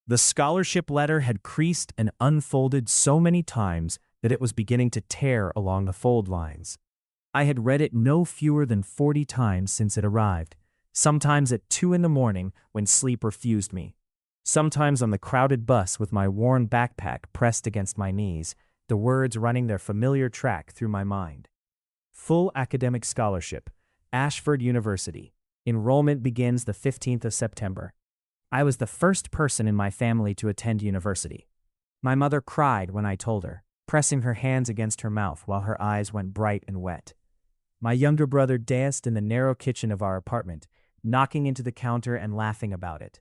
The scholarship letter had creased and unfolded so many times that it was beginning to tear along the fold lines. I had read it no fewer than 40 times since it arrived, sometimes at 2 in the morning when sleep refused me, sometimes on the crowded bus with my worn backpack pressed against my knees, the words running their familiar track through my mind. Full academic scholarship, Ashford University. Enrollment begins the 15th of September. I was the first person in my family to attend university. My mother cried when I told her, pressing her hands against her mouth while her eyes went bright and wet. My younger brother danced in the narrow kitchen of our apartment, knocking into the counter and laughing about it.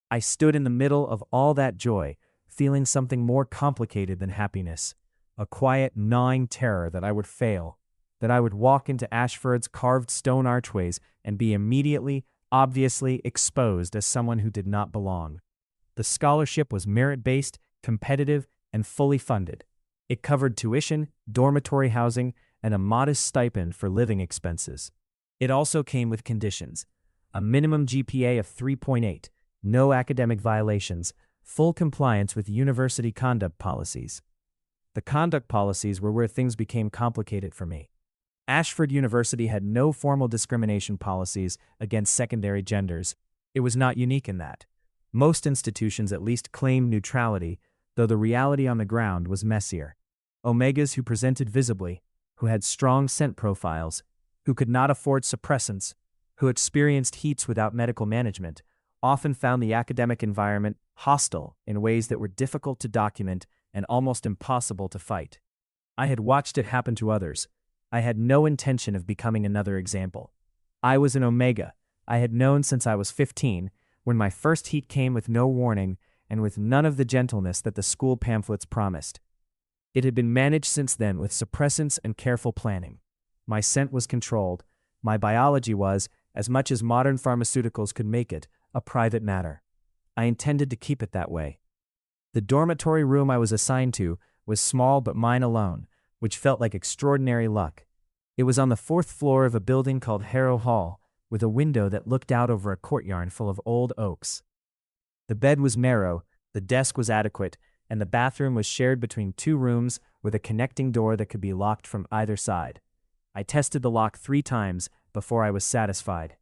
I stood in the middle of all that joy, feeling something more complicated than happiness, a quiet, gnawing terror that I would fail, that I would walk into Ashford's carved stone archways and be immediately, obviously exposed as someone who did not belong. The scholarship was merit-based, competitive, and fully funded. It covered tuition, dormitory housing, and a modest stipend for living expenses. It also came with conditions: a minimum GPA of 3.8, no academic violations, full compliance with university conduct policies. The conduct policies were where things became complicated for me. Ashford University had no formal discrimination policies against secondary genders. It was not unique in that. Most institutions at least claimed neutrality, though the reality on the ground was messier. Omegas who presented visibly, who had strong scent profiles, who could not afford suppressants, who experienced heats without medical management, often found the academic environment hostile in ways that were difficult to document and almost impossible to fight. I had watched it happen to others. I had no intention of becoming another example. I was an Omega. I had known since I was 15, when my first heat came with no warning and with none of the gentleness that the school pamphlets promised. It had been managed since then with suppressants and careful planning. My scent was controlled. My biology was, as much as modern pharmaceuticals could make it, a private matter. I intended to keep it that way. The dormitory room I was assigned to was small but mine alone, which felt like extraordinary luck. It was on the 4th floor of a building called Harrow Hall, with a window that looked out over a courtyard full of old oaks. The bed was narrow, the desk was adequate, and the bathroom was shared between 2 rooms with a connecting door that could be locked from either side. I tested the lock 3 times before I was satisfied.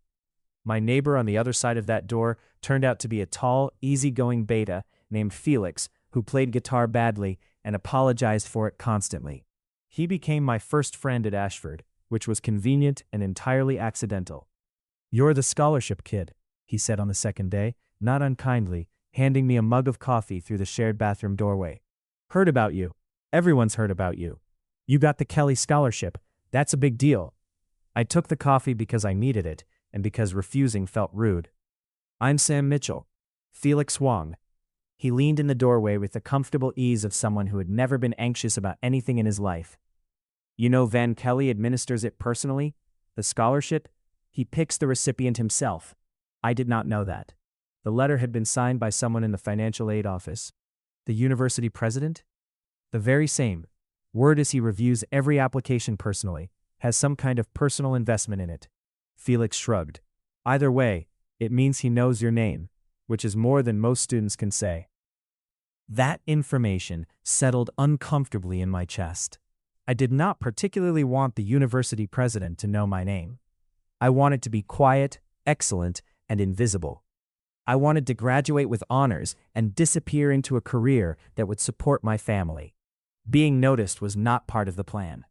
My neighbor on the other side of that door turned out to be a tall, easygoing beta named Felix, who played guitar badly and apologized for it constantly. He became my first friend at Ashford, which was convenient and entirely accidental. "You're the scholarship kid," he said on the second day, not unkindly, handing me a mug of coffee through the shared bathroom doorway. "Heard about you. Everyone's heard about you. You got the Kelly scholarship. That's a big deal." I took the coffee because I needed it, and because refusing felt rude. "I'm Sam Mitchell. Felix Wong." He leaned in the doorway with the comfortable ease of someone who had never been anxious about anything in his life. "You know Van Kelly administers it personally? The scholarship? He picks the recipient himself." I did not know that. The letter had been signed by someone in the financial aid office. The university president? The very same. Word is he reviews every application personally, has some kind of personal investment in it. Felix shrugged. "Either way, it means he knows your name, which is more than most students can say." That information settled uncomfortably in my chest. I did not particularly want the university president to know my name. I wanted to be quiet, excellent, and invisible. I wanted to graduate with honors and disappear into a career that would support my family. Being noticed was not part of the plan.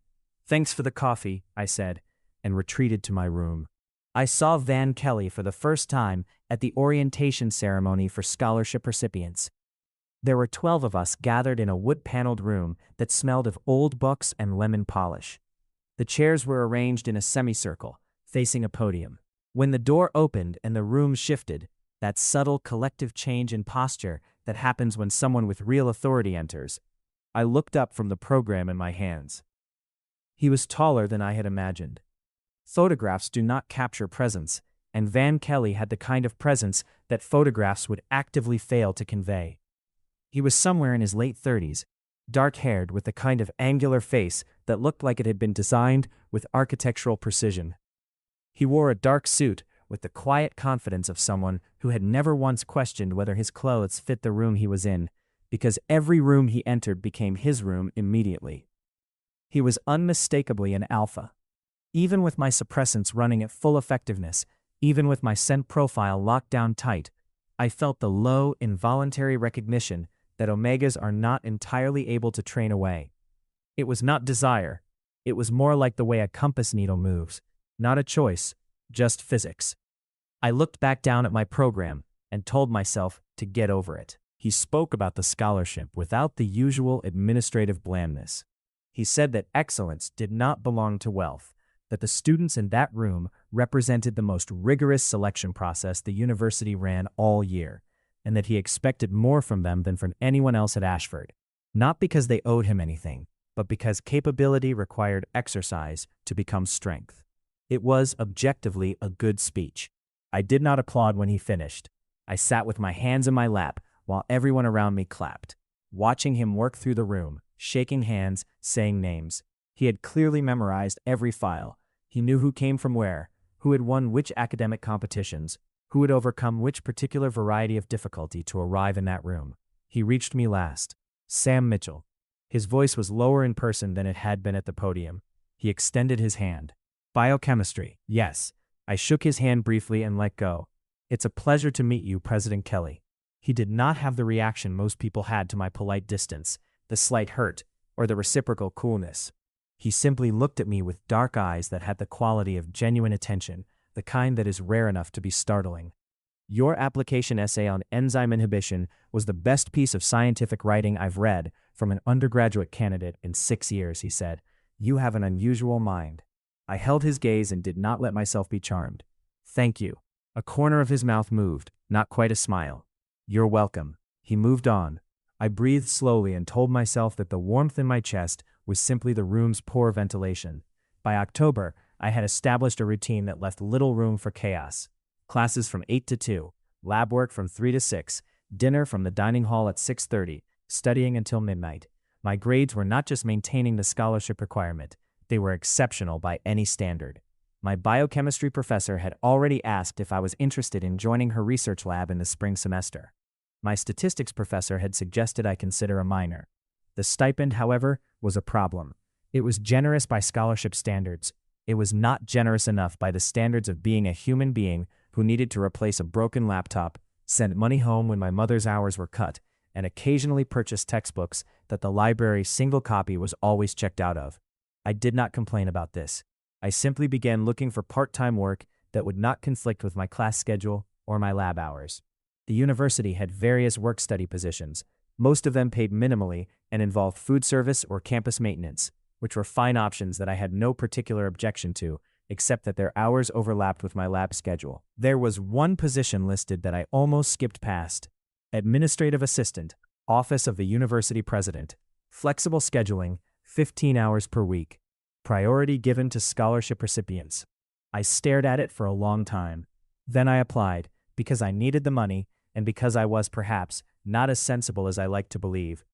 "Thanks for the coffee," I said, and retreated to my room. I saw Van Kelly for the first time at the orientation ceremony for scholarship recipients. There were 12 of us gathered in a wood-paneled room that smelled of old books and lemon polish. The chairs were arranged in a semicircle, facing a podium. When the door opened and the room shifted, that subtle collective change in posture that happens when someone with real authority enters, I looked up from the program in my hands. He was taller than I had imagined. Photographs do not capture presence, and Van Kelly had the kind of presence that photographs would actively fail to convey. He was somewhere in his late 30s, dark-haired with the kind of angular face that looked like it had been designed with architectural precision. He wore a dark suit, with the quiet confidence of someone who had never once questioned whether his clothes fit the room he was in, because every room he entered became his room immediately. He was unmistakably an alpha. Even with my suppressants running at full effectiveness, even with my scent profile locked down tight, I felt the low, involuntary recognition that omegas are not entirely able to train away. It was not desire. It was more like the way a compass needle moves. Not a choice, just physics. I looked back down at my program and told myself to get over it. He spoke about the scholarship without the usual administrative blandness. He said that excellence did not belong to wealth, that the students in that room represented the most rigorous selection process the university ran all year, and that he expected more from them than from anyone else at Ashford. Not because they owed him anything, but because capability required exercise to become strength. It was objectively a good speech. I did not applaud when he finished. I sat with my hands in my lap while everyone around me clapped, watching him work through the room, shaking hands, saying names. He had clearly memorized every file. He knew who came from where, who had won which academic competitions, who had overcome which particular variety of difficulty to arrive in that room. He reached me last. Sam Mitchell. His voice was lower in person than it had been at the podium. He extended his hand. Biochemistry, yes. I shook his hand briefly and let go. It's a pleasure to meet you, President Kelly. He did not have the reaction most people had to my polite distance, the slight hurt, or the reciprocal coolness. He simply looked at me with dark eyes that had the quality of genuine attention, the kind that is rare enough to be startling. Your application essay on enzyme inhibition was the best piece of scientific writing I've read from an undergraduate candidate in 6 years, he said. You have an unusual mind. I held his gaze and did not let myself be charmed. Thank you. A corner of his mouth moved, not quite a smile. You're welcome. He moved on. I breathed slowly and told myself that the warmth in my chest was simply the room's poor ventilation. By October, I had established a routine that left little room for chaos. Classes from 8 to 2, lab work from 3 to 6, dinner from the dining hall at 6:30, studying until midnight. My grades were not just maintaining the scholarship requirement, they were exceptional by any standard. My biochemistry professor had already asked if I was interested in joining her research lab in the spring semester. My statistics professor had suggested I consider a minor. The stipend, however, was a problem. It was generous by scholarship standards. It was not generous enough by the standards of being a human being who needed to replace a broken laptop, send money home when my mother's hours were cut, and occasionally purchase textbooks that the library's single copy was always checked out of. I did not complain about this. I simply began looking for part-time work that would not conflict with my class schedule or my lab hours. The university had various work-study positions. Most of them paid minimally and involved food service or campus maintenance, which were fine options that I had no particular objection to, except that their hours overlapped with my lab schedule. There was one position listed that I almost skipped past. Administrative assistant, office of the university president, flexible scheduling, 15 hours per week. Priority given to scholarship recipients. I stared at it for a long time. Then I applied, because I needed the money and because I was perhaps not as sensible as I liked to believe.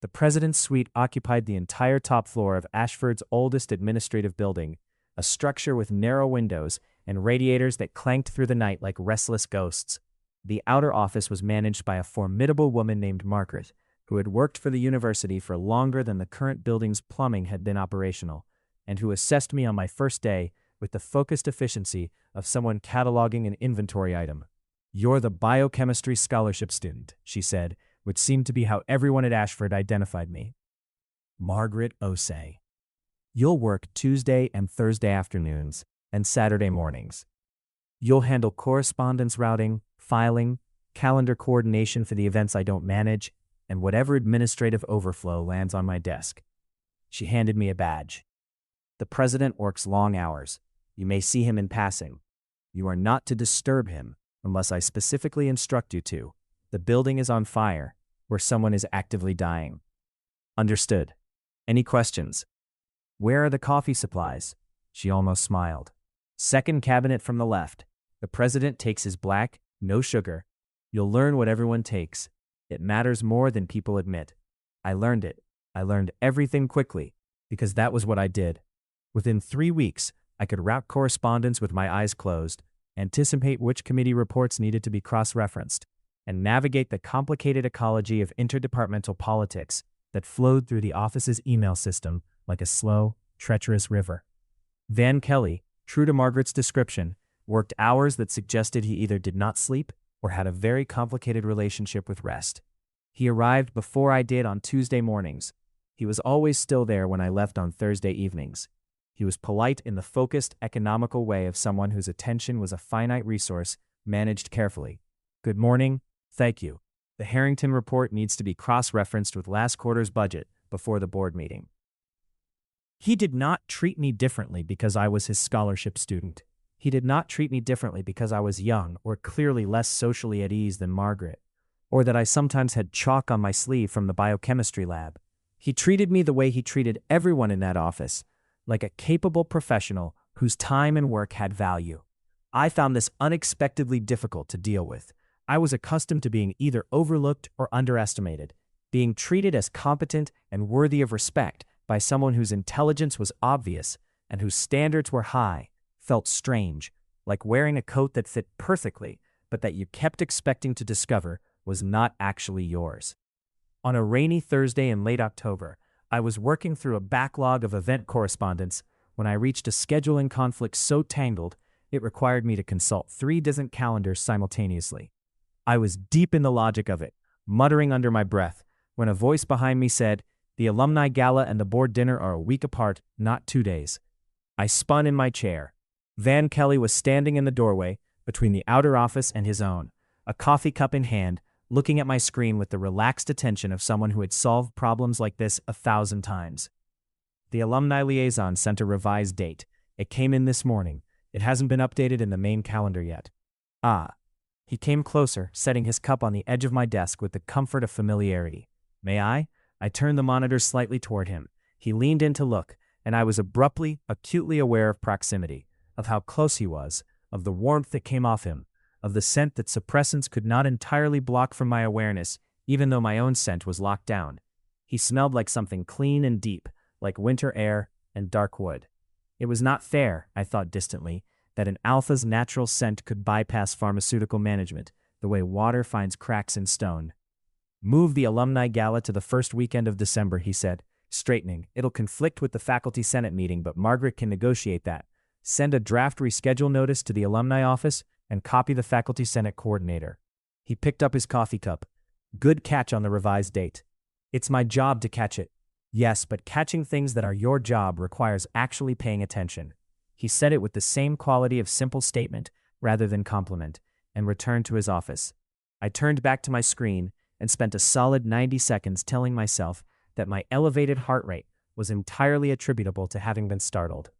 The president's suite occupied the entire top floor of Ashford's oldest administrative building, a structure with narrow windows and radiators that clanked through the night like restless ghosts. The outer office was managed by a formidable woman named Margaret, who had worked for the university for longer than the current building's plumbing had been operational, and who assessed me on my first day with the focused efficiency of someone cataloging an inventory item. You're the biochemistry scholarship student, she said, which seemed to be how everyone at Ashford identified me. Margaret Osei. You'll work Tuesday and Thursday afternoons and Saturday mornings. You'll handle correspondence routing, filing, calendar coordination for the events I don't manage, and whatever administrative overflow lands on my desk. She handed me a badge. The president works long hours. You may see him in passing. You are not to disturb him unless I specifically instruct you to. The building is on fire, where someone is actively dying. Understood. Any questions? Where are the coffee supplies? She almost smiled. Second cabinet from the left. The president takes his black, no sugar. You'll learn what everyone takes. It matters more than people admit. I learned it. I learned everything quickly, because that was what I did. Within 3 weeks, I could route correspondence with my eyes closed, anticipate which committee reports needed to be cross-referenced, and navigate the complicated ecology of interdepartmental politics that flowed through the office's email system like a slow, treacherous river. Van Kelly, true to Margaret's description, worked hours that suggested he either did not sleep or had a very complicated relationship with rest. He arrived before I did on Tuesday mornings. He was always still there when I left on Thursday evenings. He was polite in the focused, economical way of someone whose attention was a finite resource managed carefully. Good morning, thank you. The Harrington report needs to be cross-referenced with last quarter's budget before the board meeting. He did not treat me differently because I was his scholarship student. He did not treat me differently because I was young or clearly less socially at ease than Margaret, or that I sometimes had chalk on my sleeve from the biochemistry lab. He treated me the way he treated everyone in that office, like a capable professional whose time and work had value. I found this unexpectedly difficult to deal with. I was accustomed to being either overlooked or underestimated, being treated as competent and worthy of respect by someone whose intelligence was obvious and whose standards were high, felt strange, like wearing a coat that fit perfectly, but that you kept expecting to discover was not actually yours. On a rainy Thursday in late October, I was working through a backlog of event correspondence when I reached a scheduling conflict so tangled it required me to consult 3 different calendars simultaneously. I was deep in the logic of it, muttering under my breath, when a voice behind me said, "The alumni gala and the board dinner are a week apart, not 2 days." I spun in my chair. Van Kelly was standing in the doorway between the outer office and his own, a coffee cup in hand, looking at my screen with the relaxed attention of someone who had solved problems like this 1,000 times. The alumni liaison sent a revised date. It came in this morning. It hasn't been updated in the main calendar yet. Ah. He came closer, setting his cup on the edge of my desk with the comfort of familiarity. May I? I turned the monitor slightly toward him. He leaned in to look, and I was abruptly, acutely aware of proximity, of how close he was, of the warmth that came off him, of the scent that suppressants could not entirely block from my awareness, even though my own scent was locked down. He smelled like something clean and deep, like winter air and dark wood. It was not fair, I thought distantly, that an alpha's natural scent could bypass pharmaceutical management, the way water finds cracks in stone. Move the alumni gala to the first weekend of December, he said, straightening. It'll conflict with the faculty senate meeting, but Margaret can negotiate that. Send a draft reschedule notice to the alumni office and copy the faculty senate coordinator. He picked up his coffee cup. Good catch on the revised date. It's my job to catch it. Yes, but catching things that are your job requires actually paying attention. He said it with the same quality of simple statement rather than compliment, and returned to his office. I turned back to my screen and spent a solid 90 seconds telling myself that my elevated heart rate was entirely attributable to having been startled.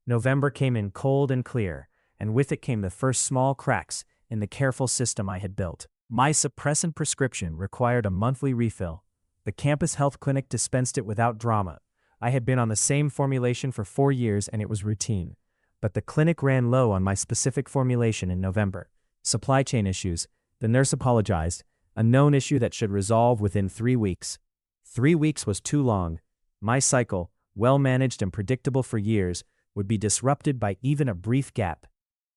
November came in cold and clear, and with it came the first small cracks in the careful system I had built. My suppressant prescription required a monthly refill. The campus health clinic dispensed it without drama. I had been on the same formulation for 4 years and it was routine. But the clinic ran low on my specific formulation in November. Supply chain issues. The nurse apologized, a known issue that should resolve within 3 weeks. 3 weeks was too long. My cycle, well managed and predictable for years, would be disrupted by even a brief gap.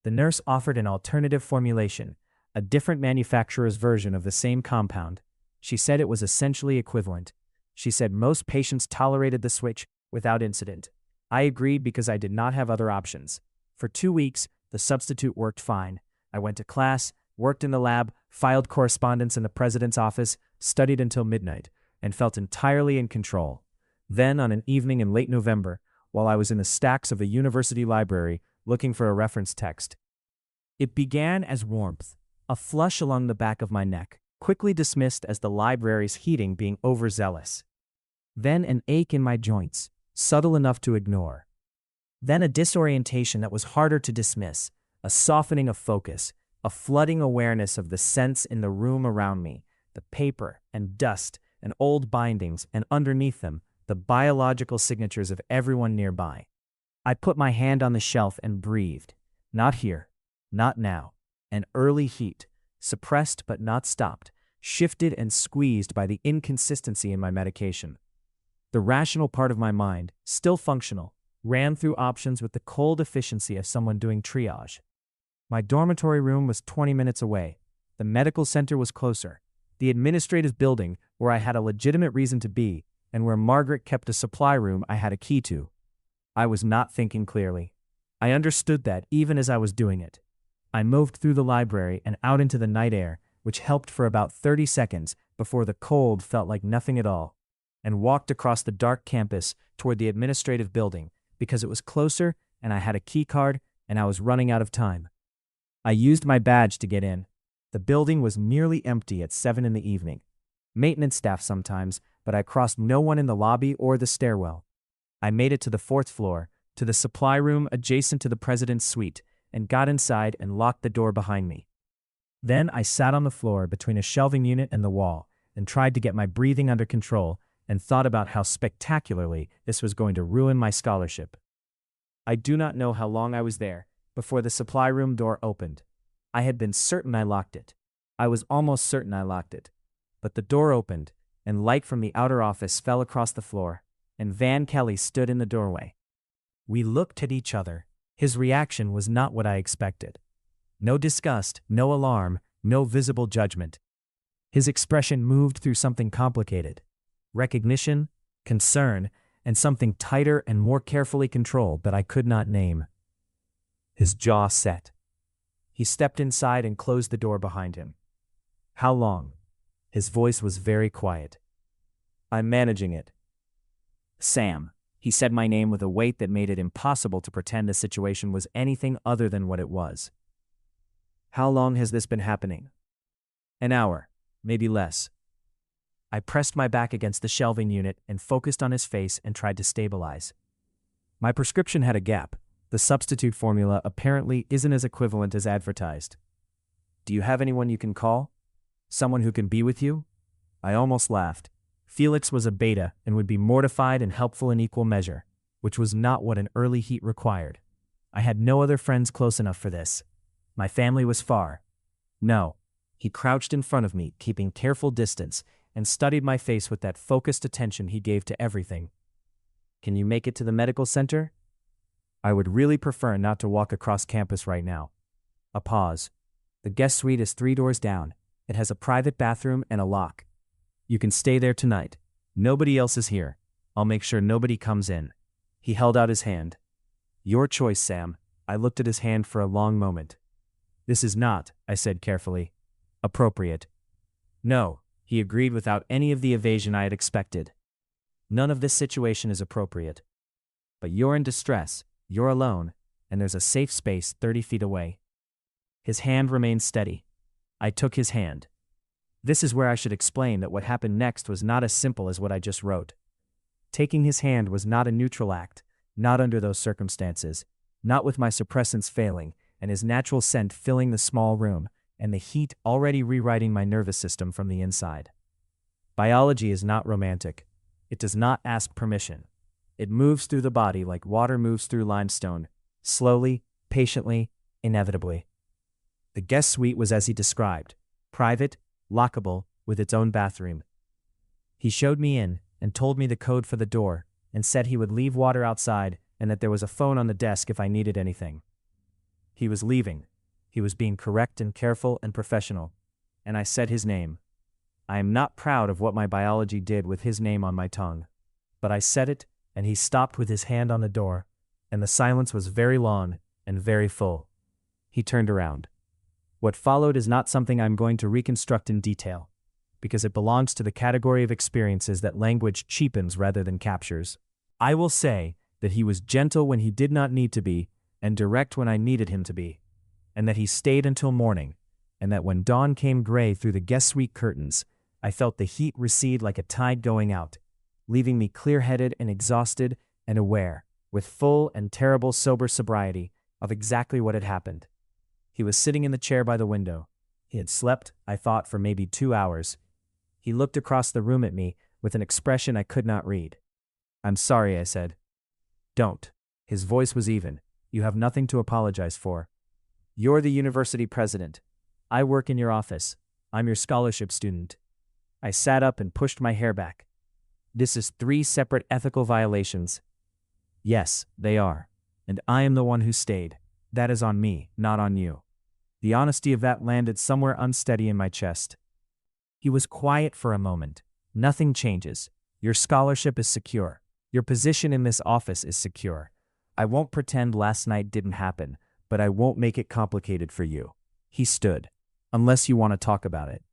The nurse offered an alternative formulation, a different manufacturer's version of the same compound. She said it was essentially equivalent. She said most patients tolerated the switch without incident. I agreed because I did not have other options. For 2 weeks, the substitute worked fine. I went to class, worked in the lab, filed correspondence in the president's office, studied until midnight, and felt entirely in control. Then, on an evening in late November, while I was in the stacks of a university library looking for a reference text, it began as warmth, a flush along the back of my neck, quickly dismissed as the library's heating being overzealous. Then an ache in my joints, subtle enough to ignore. Then a disorientation that was harder to dismiss, a softening of focus, a flooding awareness of the sense in the room around me, the paper and dust and old bindings, and underneath them, the biological signatures of everyone nearby. I put my hand on the shelf and breathed. Not here, not now. An early heat, suppressed but not stopped, shifted and squeezed by the inconsistency in my medication. The rational part of my mind, still functional, ran through options with the cold efficiency of someone doing triage. My dormitory room was 20 minutes away. The medical center was closer. The administrative building, where I had a legitimate reason to be, and where Margaret kept a supply room I had a key to. I was not thinking clearly. I understood that even as I was doing it. I moved through the library and out into the night air, which helped for about 30 seconds before the cold felt like nothing at all, and walked across the dark campus toward the administrative building because it was closer and I had a key card and I was running out of time. I used my badge to get in. The building was nearly empty at 7 in the evening. Maintenance staff sometimes, but I crossed no one in the lobby or the stairwell. I made it to the 4th floor, to the supply room adjacent to the president's suite, and got inside and locked the door behind me. Then I sat on the floor between a shelving unit and the wall and tried to get my breathing under control and thought about how spectacularly this was going to ruin my scholarship. I do not know how long I was there before the supply room door opened. I had been certain I locked it. I was almost certain I locked it. But the door opened, and light from the outer office fell across the floor, and Van Kelly stood in the doorway. We looked at each other. His reaction was not what I expected. No disgust, no alarm, no visible judgment. His expression moved through something complicated. Recognition, concern, and something tighter and more carefully controlled that I could not name. His jaw set. He stepped inside and closed the door behind him. How long? His voice was very quiet. I'm managing it. Sam. He said my name with a weight that made it impossible to pretend the situation was anything other than what it was. How long has this been happening? An hour, maybe less. I pressed my back against the shelving unit and focused on his face and tried to stabilize. My prescription had a gap. The substitute formula apparently isn't as equivalent as advertised. Do you have anyone you can call? Someone who can be with you? I almost laughed. Felix was a beta and would be mortified and helpful in equal measure, which was not what an early heat required. I had no other friends close enough for this. My family was far. No. He crouched in front of me, keeping careful distance, and studied my face with that focused attention he gave to everything. Can you make it to the medical center? I would really prefer not to walk across campus right now. A pause. The guest suite is 3 doors down. It has a private bathroom and a lock. You can stay there tonight. Nobody else is here. I'll make sure nobody comes in. He held out his hand. Your choice, Sam. I looked at his hand for a long moment. This is not, I said carefully, appropriate. No, he agreed without any of the evasion I had expected. None of this situation is appropriate. But you're in distress, you're alone, and there's a safe space 30 feet away. His hand remained steady. I took his hand. This is where I should explain that what happened next was not as simple as what I just wrote. Taking his hand was not a neutral act, not under those circumstances, not with my suppressants failing, and his natural scent filling the small room, and the heat already rewriting my nervous system from the inside. Biology is not romantic. It does not ask permission. It moves through the body like water moves through limestone, slowly, patiently, inevitably. The guest suite was as he described, private, lockable, with its own bathroom. He showed me in and told me the code for the door and said he would leave water outside and that there was a phone on the desk if I needed anything. He was leaving. He was being correct and careful and professional, and I said his name. I am not proud of what my biology did with his name on my tongue, but I said it, and he stopped with his hand on the door, and the silence was very long and very full. He turned around. What followed is not something I'm going to reconstruct in detail, because it belongs to the category of experiences that language cheapens rather than captures. I will say that he was gentle when he did not need to be, and direct when I needed him to be, and that he stayed until morning, and that when dawn came gray through the guest suite curtains, I felt the heat recede like a tide going out, leaving me clear-headed and exhausted and aware, with full and terrible sober sobriety, of exactly what had happened. He was sitting in the chair by the window. He had slept, I thought, for maybe 2 hours. He looked across the room at me with an expression I could not read. I'm sorry, I said. Don't. His voice was even. You have nothing to apologize for. You're the university president. I work in your office. I'm your scholarship student. I sat up and pushed my hair back. This is 3 separate ethical violations. Yes, they are. And I am the one who stayed. That is on me, not on you. The honesty of that landed somewhere unsteady in my chest. He was quiet for a moment. Nothing changes. Your scholarship is secure. Your position in this office is secure. I won't pretend last night didn't happen, but I won't make it complicated for you. He stood. Unless you want to talk about it.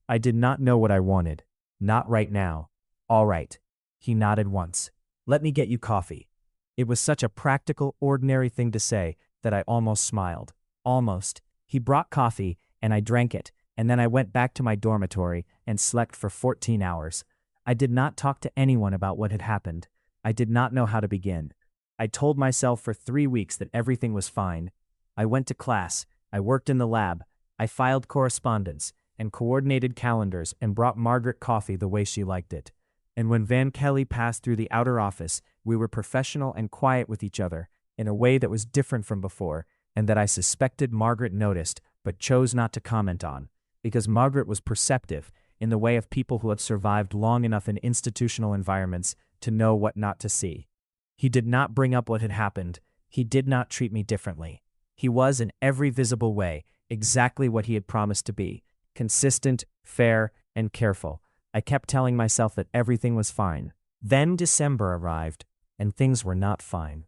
I did not know what I wanted. Not right now. All right. He nodded once. Let me get you coffee. It was such a practical, ordinary thing to say that I almost smiled. Almost. He brought coffee, and I drank it, and then I went back to my dormitory and slept for 14 hours. I did not talk to anyone about what had happened. I did not know how to begin. I told myself for 3 weeks that everything was fine. I went to class, I worked in the lab, I filed correspondence, and coordinated calendars and brought Margaret coffee the way she liked it. And when Van Kelly passed through the outer office, we were professional and quiet with each other in a way that was different from before, and that I suspected Margaret noticed but chose not to comment on, because Margaret was perceptive in the way of people who had survived long enough in institutional environments to know what not to see. He did not bring up what had happened. He did not treat me differently. He was, in every visible way, exactly what he had promised to be, consistent, fair, and careful. I kept telling myself that everything was fine. Then December arrived, and things were not fine.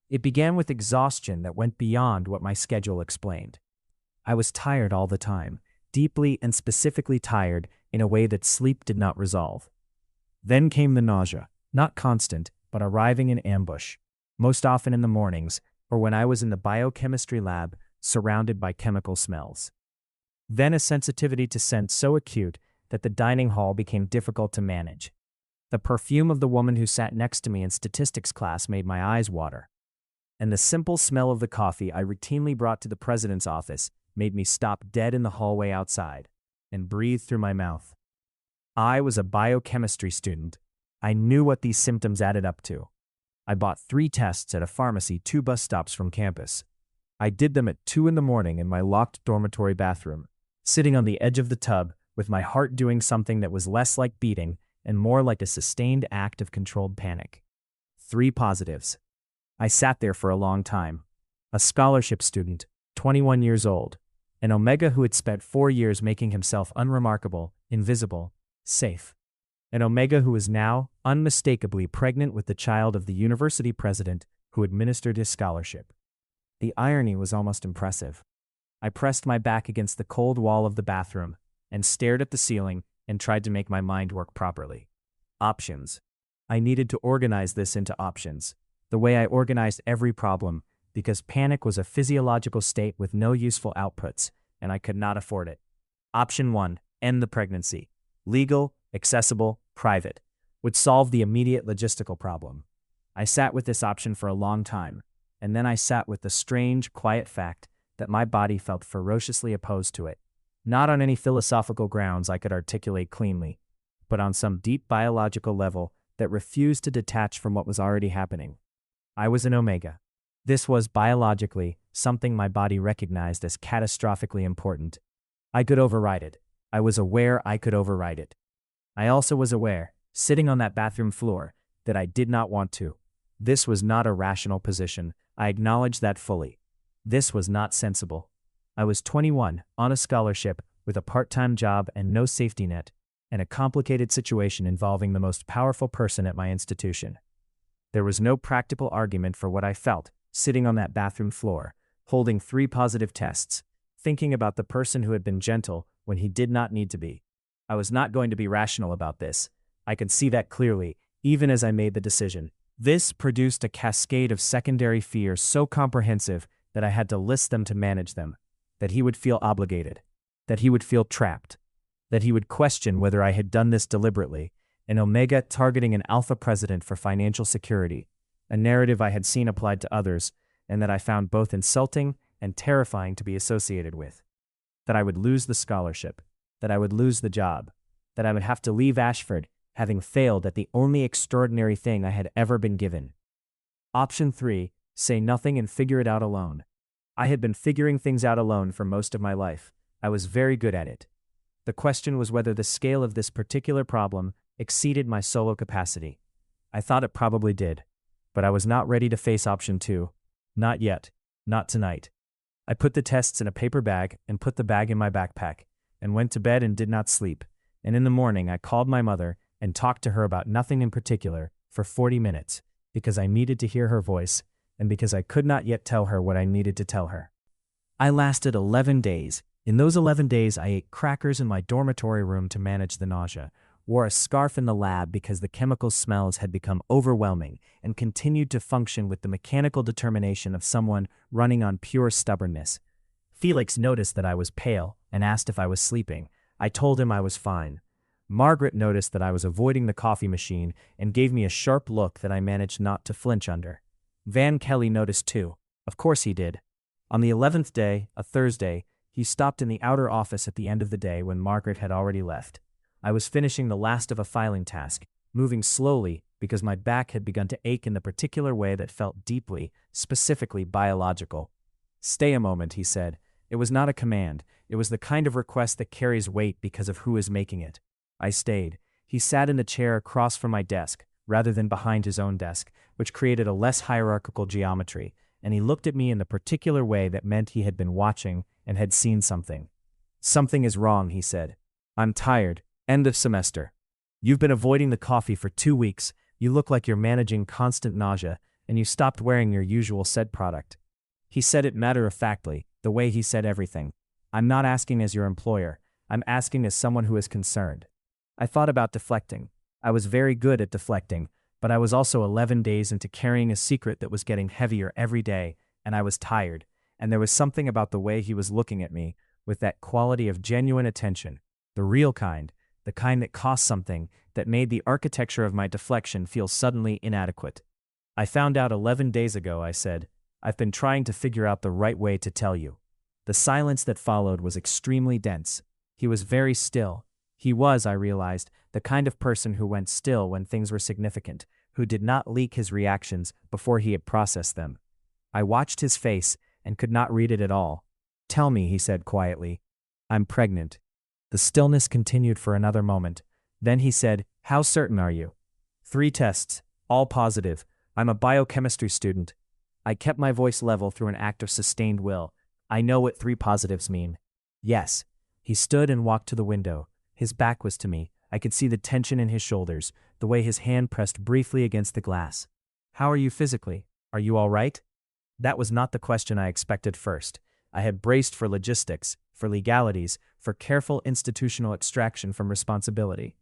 It began with exhaustion that went beyond what my schedule explained. I was tired all the time, deeply and specifically tired in a way that sleep did not resolve. Then came the nausea, not constant, but arriving in ambush, most often in the mornings, or when I was in the biochemistry lab, surrounded by chemical smells. Then a sensitivity to scent so acute that the dining hall became difficult to manage. The perfume of the woman who sat next to me in statistics class made my eyes water. And the simple smell of the coffee I routinely brought to the president's office made me stop dead in the hallway outside and breathe through my mouth. I was a biochemistry student. I knew what these symptoms added up to. I bought 3 tests at a pharmacy 2 bus stops from campus. I did them at 2 in the morning in my locked dormitory bathroom, sitting on the edge of the tub with my heart doing something that was less like beating and more like a sustained act of controlled panic. 3 positives. I sat there for a long time. A scholarship student, 21 years old, an Omega who had spent 4 years making himself unremarkable, invisible, safe. An Omega who was now unmistakably pregnant with the child of the university president who administered his scholarship. The irony was almost impressive. I pressed my back against the cold wall of the bathroom and stared at the ceiling and tried to make my mind work properly. Options. I needed to organize this into options, the way I organized every problem, because panic was a physiological state with no useful outputs, and I could not afford it. Option 1, end the pregnancy. Legal, accessible, private. Would solve the immediate logistical problem. I sat with this option for a long time, and then I sat with the strange, quiet fact that my body felt ferociously opposed to it. Not on any philosophical grounds I could articulate cleanly, but on some deep biological level that refused to detach from what was already happening. I was an Omega. This was, biologically, something my body recognized as catastrophically important. I could override it. I was aware I could override it. I also was aware, sitting on that bathroom floor, that I did not want to. This was not a rational position. I acknowledged that fully. This was not sensible. I was 21, on a scholarship, with a part-time job and no safety net, and a complicated situation involving the most powerful person at my institution. There was no practical argument for what I felt, sitting on that bathroom floor, holding 3 positive tests, thinking about the person who had been gentle when he did not need to be. I was not going to be rational about this. I could see that clearly, even as I made the decision. This produced a cascade of secondary fears so comprehensive that I had to list them to manage them. That he would feel obligated. That he would feel trapped. That he would question whether I had done this deliberately. An Omega targeting an alpha president for financial security. A narrative I had seen applied to others, and that I found both insulting and terrifying to be associated with. That I would lose the scholarship. That I would lose the job. That I would have to leave Ashford, having failed at the only extraordinary thing I had ever been given. Option 3, say nothing and figure it out alone. I had been figuring things out alone for most of my life. I was very good at it. The question was whether the scale of this particular problem exceeded my solo capacity. I thought it probably did, but I was not ready to face option 2. Not yet. Not tonight. I put the tests in a paper bag and put the bag in my backpack, and went to bed and did not sleep. And in the morning I called my mother and talked to her about nothing in particular for 40 minutes, because I needed to hear her voice, and because I could not yet tell her what I needed to tell her. I lasted 11 days. In those 11 days I ate crackers in my dormitory room to manage the nausea, wore a scarf in the lab because the chemical smells had become overwhelming, and continued to function with the mechanical determination of someone running on pure stubbornness. Felix noticed that I was pale and asked if I was sleeping. I told him I was fine. Margaret noticed that I was avoiding the coffee machine and gave me a sharp look that I managed not to flinch under. Van Kelly noticed too. Of course he did. On the 11th day, a Thursday, he stopped in the outer office at the end of the day when Margaret had already left. I was finishing the last of a filing task, moving slowly because my back had begun to ache in the particular way that felt deeply, specifically biological. "Stay a moment," he said. It was not a command. It was the kind of request that carries weight because of who is making it. I stayed. He sat in the chair across from my desk, rather than behind his own desk, which created a less hierarchical geometry, and he looked at me in the particular way that meant he had been watching and had seen something. "Something is wrong," he said. "I'm tired. End of semester. You've been avoiding the coffee for 2 weeks, you look like you're managing constant nausea, and you stopped wearing your usual scent product." He said it matter-of-factly, the way he said everything. "I'm not asking as your employer. I'm asking as someone who is concerned." I thought about deflecting. I was very good at deflecting, but I was also 11 days into carrying a secret that was getting heavier every day, and I was tired, and there was something about the way he was looking at me, with that quality of genuine attention, the real kind, the kind that cost something, that made the architecture of my deflection feel suddenly inadequate. "I found out 11 days ago," I said. "I've been trying to figure out the right way to tell you." The silence that followed was extremely dense. He was very still. He was, I realized, the kind of person who went still when things were significant, who did not leak his reactions before he had processed them. I watched his face and could not read it at all. "Tell me," he said quietly. "I'm pregnant." The stillness continued for another moment. Then he said, "How certain are you?" 3 tests, all positive. I'm a biochemistry student." I kept my voice level through an act of sustained will. "I know what 3 positives mean." "Yes." He stood and walked to the window. His back was to me. I could see the tension in his shoulders, the way his hand pressed briefly against the glass. "How are you physically? Are you all right?" That was not the question I expected first. I had braced for logistics, for legalities, for careful institutional extraction from responsibility.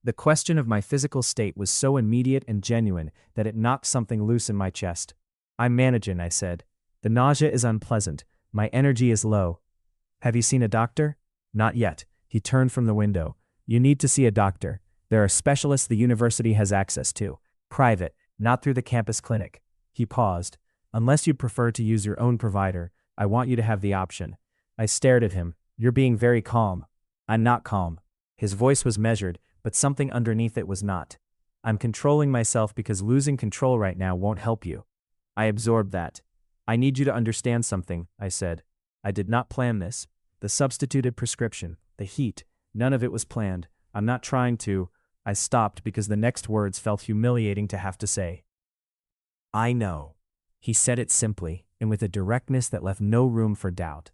The question of my physical state was so immediate and genuine that it knocked something loose in my chest. "I'm managing," I said. "The nausea is unpleasant. My energy is low." "Have you seen a doctor?" "Not yet." He turned from the window. "You need to see a doctor. There are specialists the university has access to. Private, not through the campus clinic." He paused. "Unless you'd prefer to use your own provider, I want you to have the option." I stared at him. "You're being very calm." "I'm not calm." His voice was measured, but something underneath it was not. "I'm controlling myself because losing control right now won't help you." I absorbed that. "I need you to understand something," I said. "I did not plan this. The substituted prescription, the heat, none of it was planned. I'm not trying to." I stopped because the next words felt humiliating to have to say. "I know." He said it simply, and with a directness that left no room for doubt.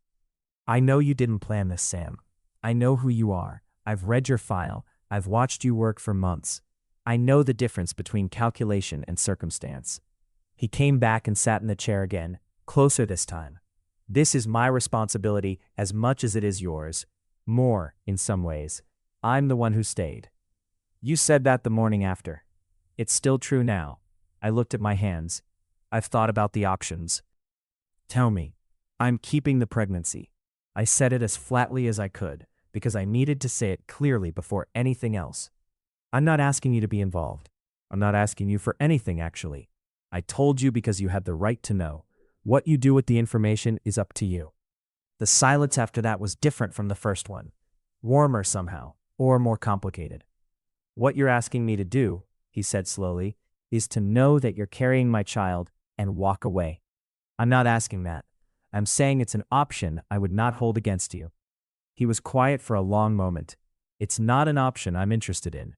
"I know you didn't plan this, Sam. I know who you are. I've read your file. I've watched you work for months. I know the difference between calculation and circumstance." He came back and sat in the chair again, closer this time. "This is my responsibility as much as it is yours. More, in some ways. I'm the one who stayed." "You said that the morning after." "It's still true now." I looked at my hands. "I've thought about the options." "Tell me." "I'm keeping the pregnancy." I said it as flatly as I could, because I needed to say it clearly before anything else. "I'm not asking you to be involved. I'm not asking you for anything, actually. I told you because you had the right to know. What you do with the information is up to you." The silence after that was different from the first one. Warmer somehow, or more complicated. "What you're asking me to do," he said slowly, "is to know that you're carrying my child and walk away." "I'm not asking that. I'm saying it's an option I would not hold against you." He was quiet for a long moment. "It's not an option I'm interested in."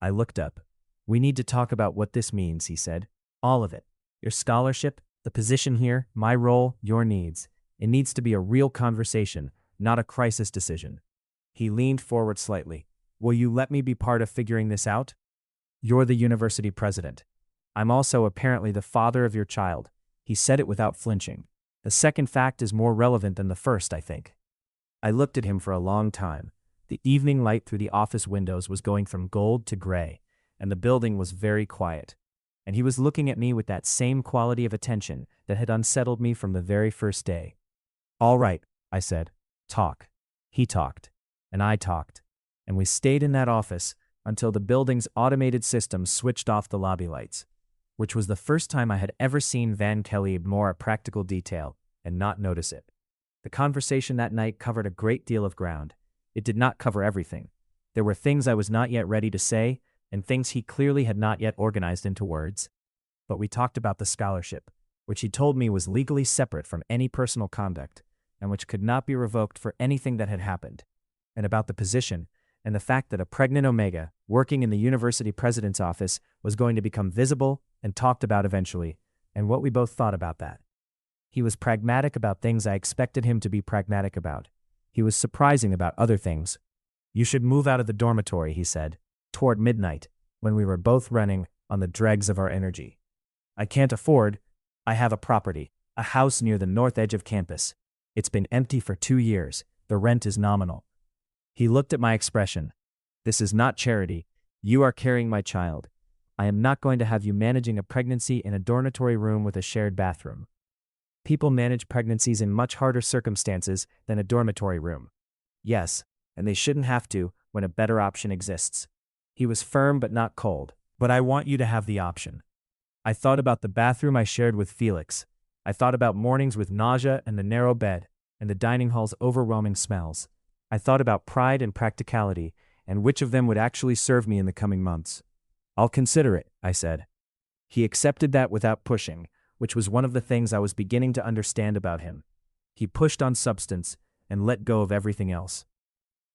I looked up. "We need to talk about what this means," he said. "All of it. Your scholarship, the position here, my role, your needs. It needs to be a real conversation, not a crisis decision. He leaned forward slightly. Will you let me be part of figuring this out? You're the university president. I'm also apparently the father of your child. He said it without flinching. The second fact is more relevant than the first, I think. I looked at him for a long time. The evening light through the office windows was going from gold to gray, and the building was very quiet. And he was looking at me with that same quality of attention that had unsettled me from the very first day. All right, I said. Talk. He talked. And I talked. And we stayed in that office until the building's automated system switched off the lobby lights, which was the first time I had ever seen Van Kelly ignore a practical detail and not notice it. The conversation that night covered a great deal of ground. It did not cover everything. There were things I was not yet ready to say, and things he clearly had not yet organized into words. But we talked about the scholarship, which he told me was legally separate from any personal conduct, and which could not be revoked for anything that had happened, and about the position, and the fact that a pregnant Omega, working in the university president's office, was going to become visible and talked about eventually, and what we both thought about that. He was pragmatic about things I expected him to be pragmatic about. He was surprising about other things. You should move out of the dormitory, he said, toward midnight, when we were both running on the dregs of our energy. I can't afford. I have a property, a house near the north edge of campus. It's been empty for 2 years. The rent is nominal. He looked at my expression. This is not charity. You are carrying my child. I am not going to have you managing a pregnancy in a dormitory room with a shared bathroom. People manage pregnancies in much harder circumstances than a dormitory room. Yes, and they shouldn't have to when a better option exists. He was firm but not cold. But I want you to have the option. I thought about the bathroom I shared with Felix. I thought about mornings with nausea and the narrow bed, and the dining hall's overwhelming smells. I thought about pride and practicality, and which of them would actually serve me in the coming months. I'll consider it, I said. He accepted that without pushing, which was one of the things I was beginning to understand about him. He pushed on substance and let go of everything else.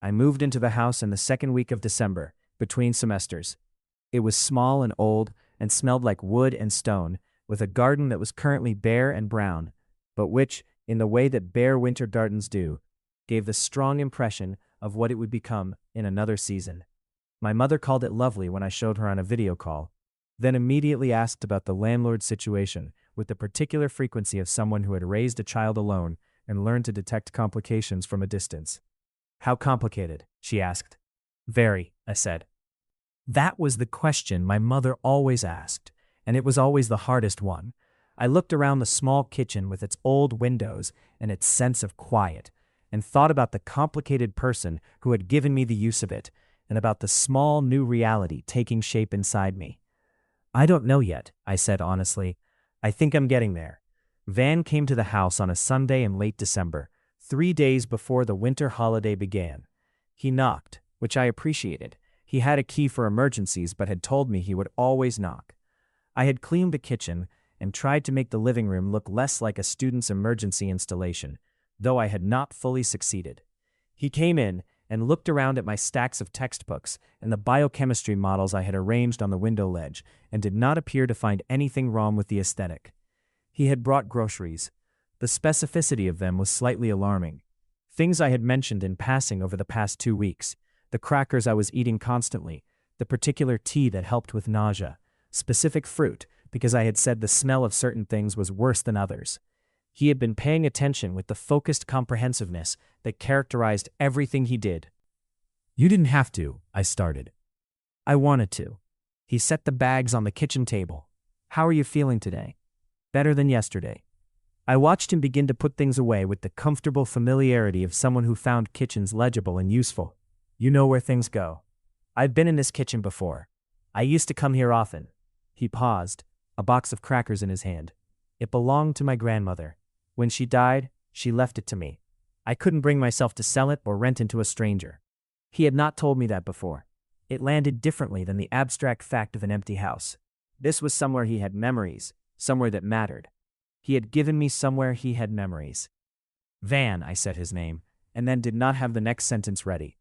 I moved into the house in the second week of December, between semesters. It was small and old and smelled like wood and stone, with a garden that was currently bare and brown, but which, in the way that bare winter gardens do, gave the strong impression of what it would become in another season. My mother called it lovely when I showed her on a video call, then immediately asked about the landlord's situation, with the particular frequency of someone who had raised a child alone and learned to detect complications from a distance. How complicated? She asked. Very, I said. That was the question my mother always asked, and it was always the hardest one. I looked around the small kitchen with its old windows and its sense of quiet, and thought about the complicated person who had given me the use of it, and about the small new reality taking shape inside me. I don't know yet, I said honestly. I think I'm getting there. Van came to the house on a Sunday in late December, 3 days before the winter holiday began. He knocked, which I appreciated. He had a key for emergencies but had told me he would always knock. I had cleaned the kitchen and tried to make the living room look less like a student's emergency installation, though I had not fully succeeded. He came in and looked around at my stacks of textbooks and the biochemistry models I had arranged on the window ledge and did not appear to find anything wrong with the aesthetic. He had brought groceries. The specificity of them was slightly alarming. Things I had mentioned in passing over the past 2 weeks, the crackers I was eating constantly, the particular tea that helped with nausea, specific fruit, because I had said the smell of certain things was worse than others. He had been paying attention with the focused comprehensiveness that characterized everything he did. You didn't have to, I started. I wanted to. He set the bags on the kitchen table. How are you feeling today? Better than yesterday. I watched him begin to put things away with the comfortable familiarity of someone who found kitchens legible and useful. You know where things go. I've been in this kitchen before. I used to come here often. He paused, a box of crackers in his hand. It belonged to my grandmother. When she died, she left it to me. I couldn't bring myself to sell it or rent it to a stranger. He had not told me that before. It landed differently than the abstract fact of an empty house. This was somewhere he had memories, somewhere that mattered. He had given me somewhere he had memories. Van, I said his name, and then did not have the next sentence ready.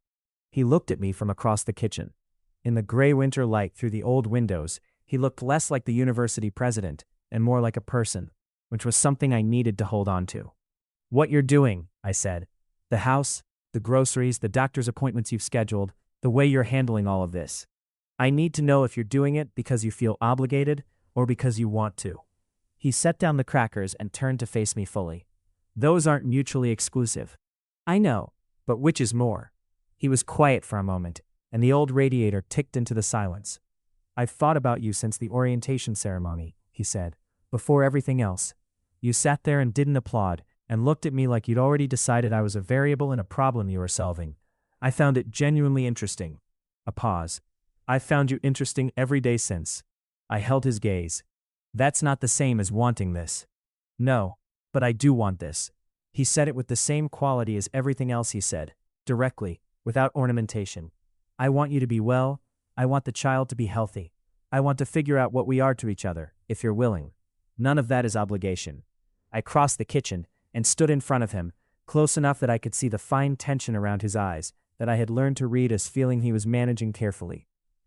He looked at me from across the kitchen. In the gray winter light through the old windows, he looked less like the university president and more like a person, which was something I needed to hold on to. What you're doing, I said. The house, the groceries, the doctor's appointments you've scheduled, the way you're handling all of this. I need to know if you're doing it because you feel obligated or because you want to. He set down the crackers and turned to face me fully. Those aren't mutually exclusive. I know, but which is more? He was quiet for a moment, and the old radiator ticked into the silence. I've thought about you since the orientation ceremony, he said. Before everything else. You sat there and didn't applaud, and looked at me like you'd already decided I was a variable in a problem you were solving. I found it genuinely interesting. A pause. I've found you interesting every day since. I held his gaze. That's not the same as wanting this. No, but I do want this. He said it with the same quality as everything else he said, directly, without ornamentation. I want you to be well. I want the child to be healthy. I want to figure out what we are to each other, if you're willing. None of that is obligation. I crossed the kitchen and stood in front of him, close enough that I could see the fine tension around his eyes that I had learned to read as feeling he was managing carefully.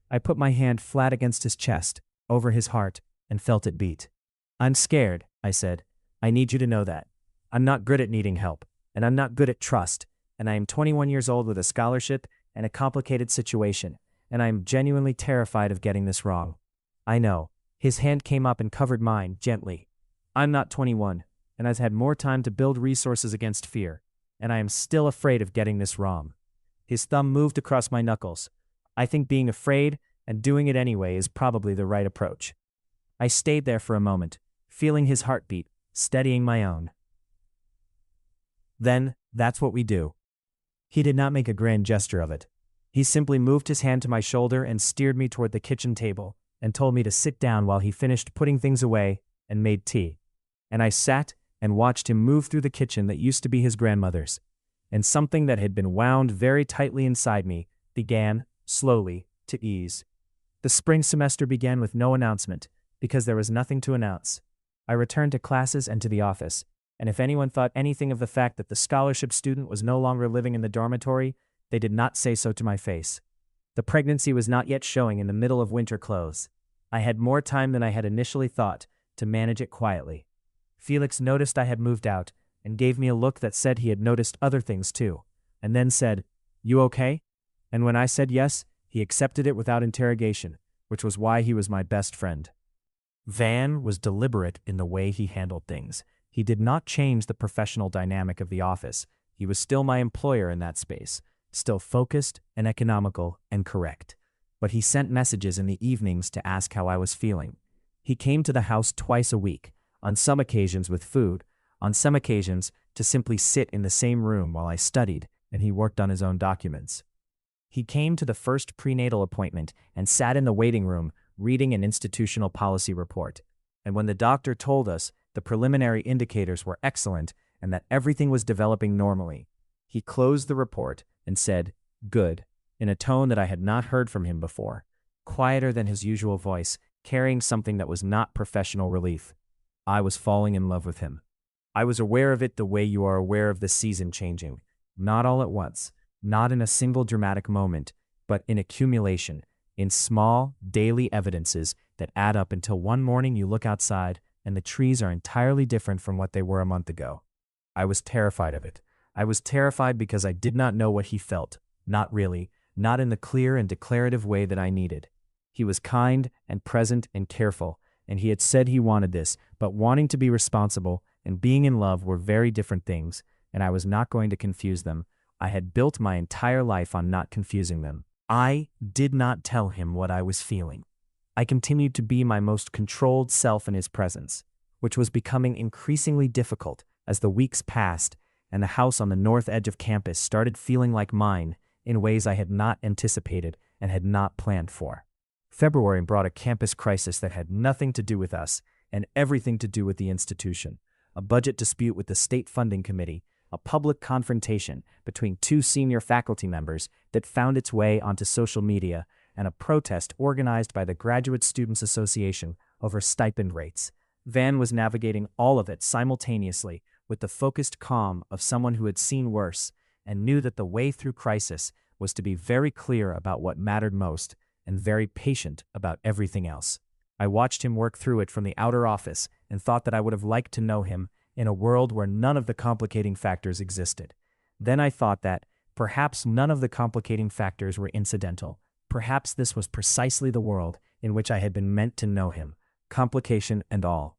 I put my hand flat against his chest, over his heart, and felt it beat. I'm scared, I said. I need you to know that. I'm not good at needing help, and I'm not good at trust, and I am 21 years old with a scholarship and a complicated situation, and I am genuinely terrified of getting this wrong. I know. His hand came up and covered mine, gently. I'm not 21, and I've had more time to build resources against fear, and I am still afraid of getting this wrong. His thumb moved across my knuckles. I think being afraid and doing it anyway is probably the right approach. I stayed there for a moment, feeling his heartbeat, steadying my own. Then, that's what we do. He did not make a grand gesture of it. He simply moved his hand to my shoulder and steered me toward the kitchen table and told me to sit down while he finished putting things away and made tea. And I sat and watched him move through the kitchen that used to be his grandmother's, and something that had been wound very tightly inside me began, slowly, to ease. The spring semester began with no announcement, because there was nothing to announce. I returned to classes and to the office, and if anyone thought anything of the fact that the scholarship student was no longer living in the dormitory, they did not say so to my face. The pregnancy was not yet showing in the middle of winter clothes. I had more time than I had initially thought to manage it quietly. Felix noticed I had moved out and gave me a look that said he had noticed other things too, and then said, "You okay?" And when I said yes, he accepted it without interrogation, which was why he was my best friend. Van was deliberate in the way he handled things. He did not change the professional dynamic of the office. He was still my employer in that space, still focused and economical and correct. But he sent messages in the evenings to ask how I was feeling. He came to the house twice a week, on some occasions with food, on some occasions to simply sit in the same room while I studied and he worked on his own documents. He came to the first prenatal appointment and sat in the waiting room reading an institutional policy report. And when the doctor told us the preliminary indicators were excellent and that everything was developing normally, he closed the report and said, "Good," in a tone that I had not heard from him before, quieter than his usual voice, carrying something that was not professional relief. I was falling in love with him. I was aware of it the way you are aware of the season changing, not all at once, not in a single dramatic moment, but in accumulation, in small, daily evidences that add up until one morning you look outside and the trees are entirely different from what they were a month ago. I was terrified of it. I was terrified because I did not know what he felt, not really, not in the clear and declarative way that I needed. He was kind and present and careful, and he had said he wanted this, but wanting to be responsible and being in love were very different things, and I was not going to confuse them. I had built my entire life on not confusing them. I did not tell him what I was feeling. I continued to be my most controlled self in his presence, which was becoming increasingly difficult as the weeks passed and the house on the north edge of campus started feeling like mine in ways I had not anticipated and had not planned for. February brought a campus crisis that had nothing to do with us and everything to do with the institution, a budget dispute with the state funding committee, a public confrontation between two senior faculty members that found its way onto social media, and a protest organized by the Graduate Students Association over stipend rates. Van was navigating all of it simultaneously with the focused calm of someone who had seen worse and knew that the way through crisis was to be very clear about what mattered most and very patient about everything else. I watched him work through it from the outer office and thought that I would have liked to know him in a world where none of the complicating factors existed. Then I thought that, perhaps none of the complicating factors were incidental. Perhaps this was precisely the world in which I had been meant to know him, complication and all.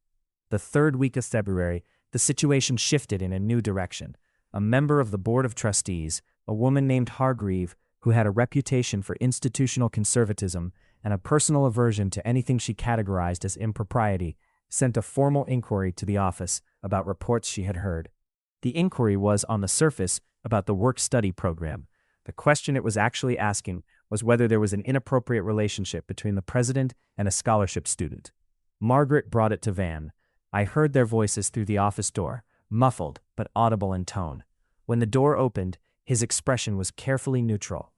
The third week of February, the situation shifted in a new direction. A member of the Board of Trustees, a woman named Hargreave, who had a reputation for institutional conservatism and a personal aversion to anything she categorized as impropriety, sent a formal inquiry to the office about reports she had heard. The inquiry was, on the surface, about the work-study program. The question it was actually asking was whether there was an inappropriate relationship between the president and a scholarship student. Margaret brought it to Van. I heard their voices through the office door, muffled but audible in tone. When the door opened, his expression was carefully neutral.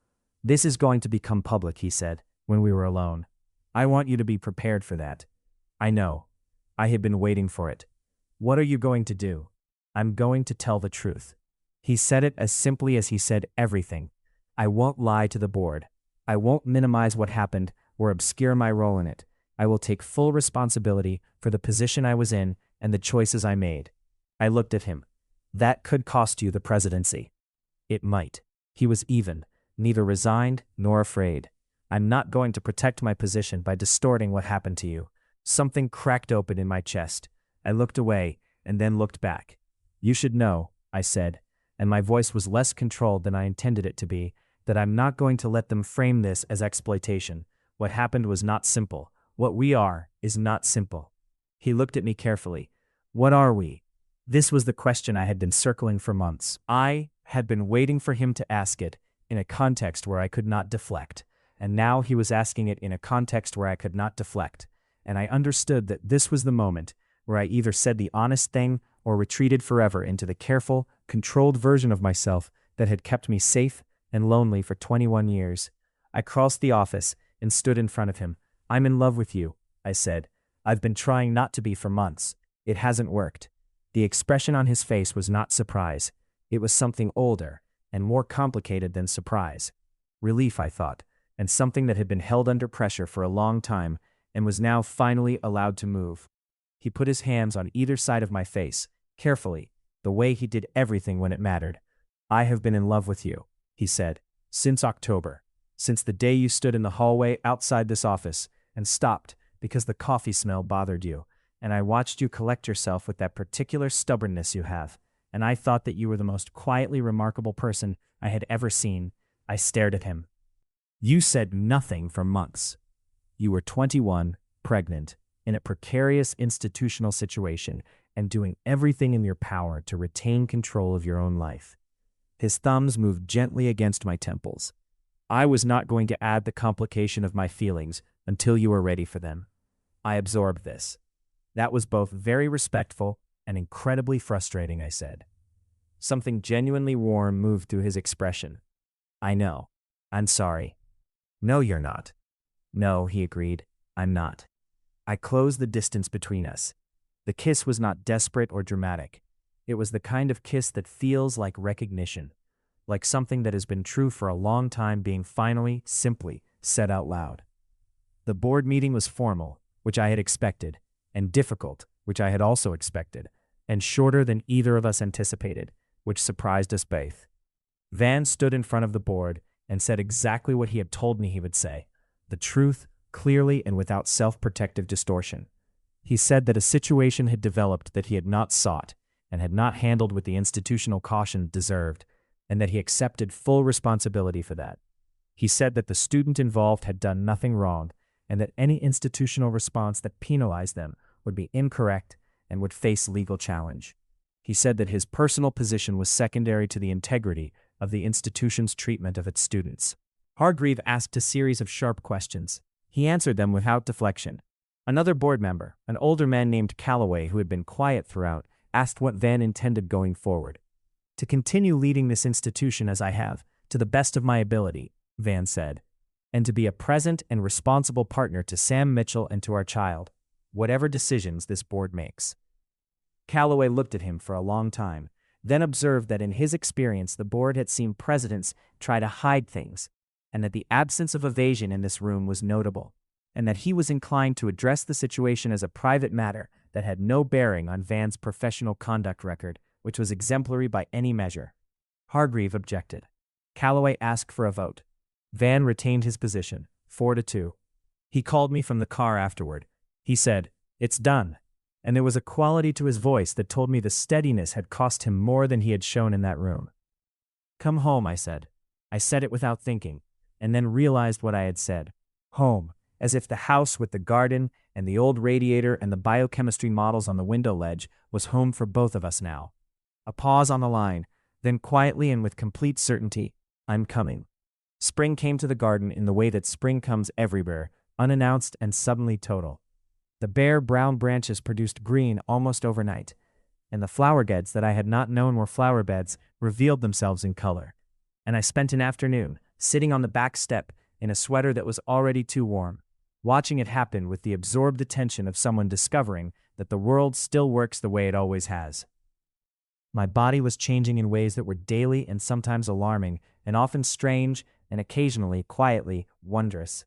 "This is going to become public," he said, when we were alone. "I want you to be prepared for that." "I know. I had been waiting for it." "What are you going to do?" "I'm going to tell the truth." He said it as simply as he said everything. "I won't lie to the board. I won't minimize what happened or obscure my role in it. I will take full responsibility for the position I was in and the choices I made." I looked at him. "That could cost you the presidency." "It might." He was even, neither resigned nor afraid. "I'm not going to protect my position by distorting what happened to you." Something cracked open in my chest. I looked away and then looked back. "You should know," I said, and my voice was less controlled than I intended it to be, "that I'm not going to let them frame this as exploitation. What happened was not simple. What we are is not simple." He looked at me carefully. "What are we?" This was the question I had been circling for months. I had been waiting for him to ask it in a context where I could not deflect, and now he was asking it in a context where I could not deflect, and I understood that this was the moment where I either said the honest thing or retreated forever into the careful, controlled version of myself that had kept me safe and lonely for 21 years. I crossed the office and stood in front of him. "I'm in love with you," I said. "I've been trying not to be for months. It hasn't worked." The expression on his face was not surprise. It was something older and more complicated than surprise. Relief, I thought, and something that had been held under pressure for a long time and was now finally allowed to move. He put his hands on either side of my face, carefully, the way he did everything when it mattered. "I have been in love with you," he said, "since October, since the day you stood in the hallway outside this office and stopped because the coffee smell bothered you, and I watched you collect yourself with that particular stubbornness you have, and I thought that you were the most quietly remarkable person I had ever seen." I stared at him. "You said nothing for months. You were 21, pregnant, in a precarious institutional situation, and doing everything in your power to retain control of your own life." His thumbs moved gently against my temples. "I was not going to add the complication of my feelings until you were ready for them." I absorbed this. "That was both very respectful and incredibly frustrating," I said. Something genuinely warm moved through his expression. "I know. I'm sorry." "No, you're not." "No," he agreed. "I'm not." I closed the distance between us. The kiss was not desperate or dramatic. It was the kind of kiss that feels like recognition, like something that has been true for a long time being finally, simply, said out loud. The board meeting was formal, which I had expected, and difficult, which I had also expected, and shorter than either of us anticipated, which surprised us both. Van stood in front of the board and said exactly what he had told me he would say, the truth, clearly and without self-protective distortion. He said that a situation had developed that he had not sought and had not handled with the institutional caution it deserved, and that he accepted full responsibility for that. He said that the student involved had done nothing wrong, and that any institutional response that penalized them would be incorrect and would face legal challenge. He said that his personal position was secondary to the integrity of the institution's treatment of its students. Hargreave asked a series of sharp questions. He answered them without deflection. Another board member, an older man named Calloway who had been quiet throughout, asked what Van intended going forward. "To continue leading this institution as I have, to the best of my ability," Van said, "and to be a present and responsible partner to Sam Mitchell and to our child, whatever decisions this board makes." Calloway looked at him for a long time, then observed that in his experience the board had seen presidents try to hide things, and that the absence of evasion in this room was notable, and that he was inclined to address the situation as a private matter that had no bearing on Van's professional conduct record, which was exemplary by any measure. Hargreave objected. Calloway asked for a vote. Van retained his position, 4-2. He called me from the car afterward. He said, "It's done." And there was a quality to his voice that told me the steadiness had cost him more than he had shown in that room. "Come home," I said. I said it without thinking, and then realized what I had said. Home, as if the house with the garden and the old radiator and the biochemistry models on the window ledge was home for both of us now. A pause on the line, then quietly and with complete certainty, "I'm coming." Spring came to the garden in the way that spring comes everywhere, unannounced and suddenly total. The bare brown branches produced green almost overnight, and the flower beds that I had not known were flower beds revealed themselves in color. And I spent an afternoon, sitting on the back step in a sweater that was already too warm, watching it happen with the absorbed attention of someone discovering that the world still works the way it always has. My body was changing in ways that were daily and sometimes alarming, and often strange, and occasionally, quietly, wondrous.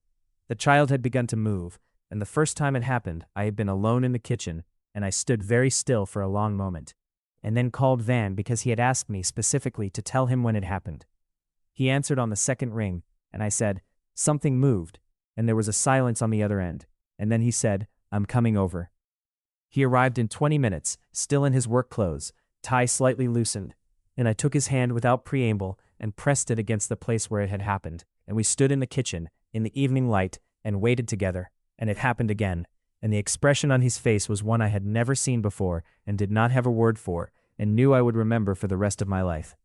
The child had begun to move, and the first time it happened, I had been alone in the kitchen, and I stood very still for a long moment, and then called Van because he had asked me specifically to tell him when it happened. He answered on the second ring, and I said, "Something moved," and there was a silence on the other end, and then he said, "I'm coming over." He arrived in 20 minutes, still in his work clothes, tie slightly loosened, and I took his hand without preamble and pressed it against the place where it had happened, and we stood in the kitchen, in the evening light, and waited together, and it happened again, and the expression on his face was one I had never seen before and did not have a word for, and knew I would remember for the rest of my life.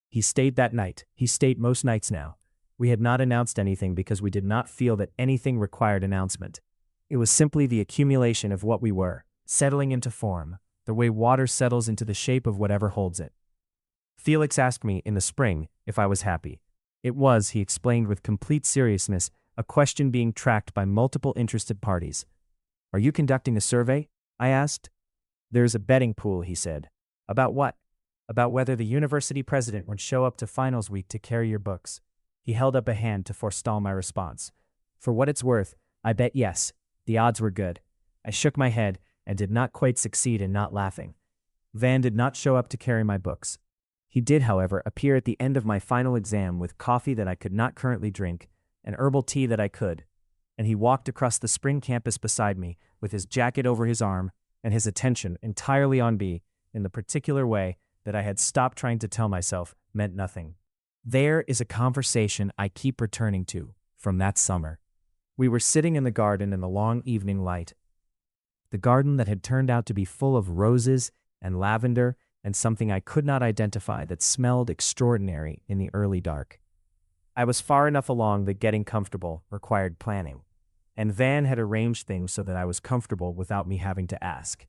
He stayed that night. He stayed most nights now. We had not announced anything because we did not feel that anything required announcement. It was simply the accumulation of what we were, settling into form, the way water settles into the shape of whatever holds it. Felix asked me in the spring if I was happy. It was, he explained with complete seriousness, a question being tracked by multiple interested parties. "Are you conducting a survey?" I asked. "There's a betting pool," he said. "About what?" "About whether the university president would show up to finals week to carry your books." He held up a hand to forestall my response. For what it's worth, I bet yes. The odds were good. I shook my head and did not quite succeed in not laughing. Van did not show up to carry my books. He did, however, appear at the end of my final exam with coffee that I could not currently drink, and herbal tea that I could, and he walked across the spring campus beside me with his jacket over his arm and his attention entirely on me in the particular way that I had stopped trying to tell myself meant nothing. There is a conversation I keep returning to from that summer. We were sitting in the garden in the long evening light. The garden that had turned out to be full of roses and lavender and something I could not identify that smelled extraordinary in the early dark. I was far enough along that getting comfortable required planning, and Van had arranged things so that I was comfortable without me having to ask,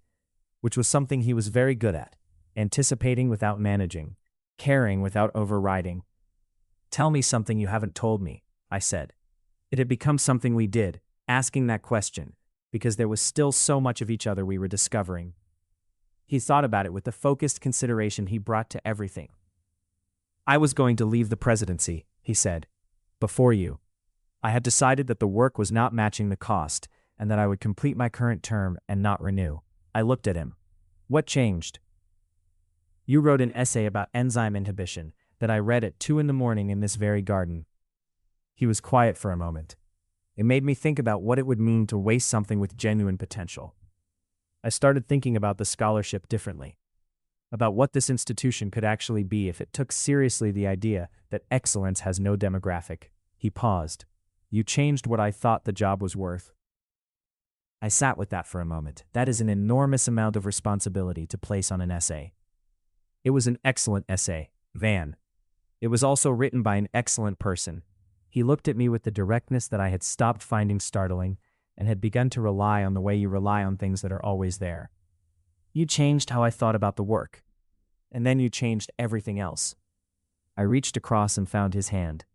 which was something he was very good at, anticipating without managing, caring without overriding. "Tell me something you haven't told me," I said. It had become something we did, asking that question, because there was still so much of each other we were discovering. He thought about it with the focused consideration he brought to everything. "I was going to leave the presidency," he said, "before you. I had decided that the work was not matching the cost, and that I would complete my current term and not renew." I looked at him. "What changed?" "You wrote an essay about enzyme inhibition that I read at 2 a.m. in this very garden." He was quiet for a moment. It made me think about what it would mean to waste something with genuine potential. I started thinking about the scholarship differently, about what this institution could actually be if it took seriously the idea that excellence has no demographic. He paused. "You changed what I thought the job was worth." I sat with that for a moment. That is an enormous amount of responsibility to place on an essay. It was an excellent essay, Van. It was also written by an excellent person. He looked at me with the directness that I had stopped finding startling and had begun to rely on the way you rely on things that are always there. "You changed how I thought about the work. And then you changed everything else." I reached across and found his hand.